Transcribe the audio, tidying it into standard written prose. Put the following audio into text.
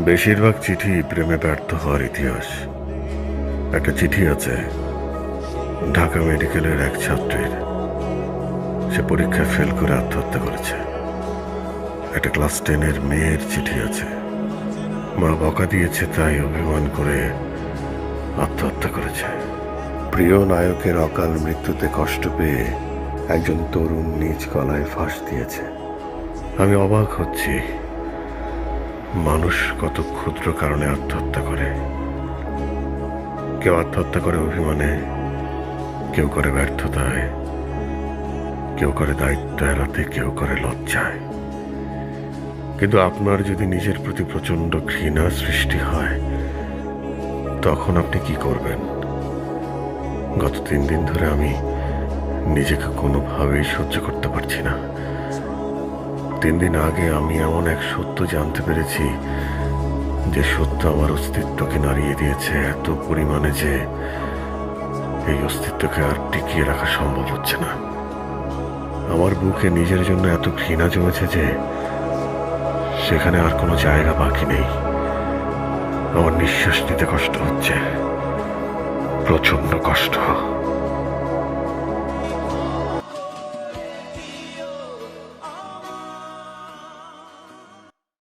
বেশিরভাগ চিঠি প্রেমে ব্যর্থ হওয়ার ইতিহাস। একটা চিঠি আছে ঢাকা মেডিকেলের এক ছাত্রীর, সে পরীক্ষায় ফেল করে আত্মহত্যা করেছে। একটা ক্লাস 10-এর মেয়ের চিঠি আছে, মা বকা দিয়েছে তাই অভিমান করে আত্মহত্যা করেছে। প্রিয় নায়কের অকাল মৃত্যুতে কষ্ট পেয়ে একজন তরুণ নিজ গলায় ফাঁস দিয়েছে। আমি অবাক হচ্ছি, মানুষ কত ক্ষুদ্র কারণে আত্মহত্যা করে। কেউ আত্মহত্যা করে অভিমানে, কেউ করে ব্যর্থতায়, কেউ করে দায়িত্ব এড়াতে, কেউ করে লজ্জায়। কিন্তু আপনার যদি নিজের প্রতি প্রচন্ড ঘৃণা সৃষ্টি হয়, তখন আপনি কি করবেন? গত 3 দিন ধরে আমি নিজেকে কোনোভাবেই সহ্য করতে পারছি না। 3 দিন আগে আমি এমন এক সত্য জানতে পেরেছি, যে সত্য আমার অস্তিত্বকে নাড়িয়ে দিয়েছে এত পরিমাণে যে এই অস্তিত্বকে আর টিকিয়ে রাখা সম্ভব হচ্ছে না। আমার বুকে নিজের জন্য এত ঘৃণা জমেছে যে সেখানে আর কোনো জায়গা বাকি নেই। আমার নিঃশ্বাস নিতে কষ্ট হচ্ছে, প্রচন্ড কষ্ট।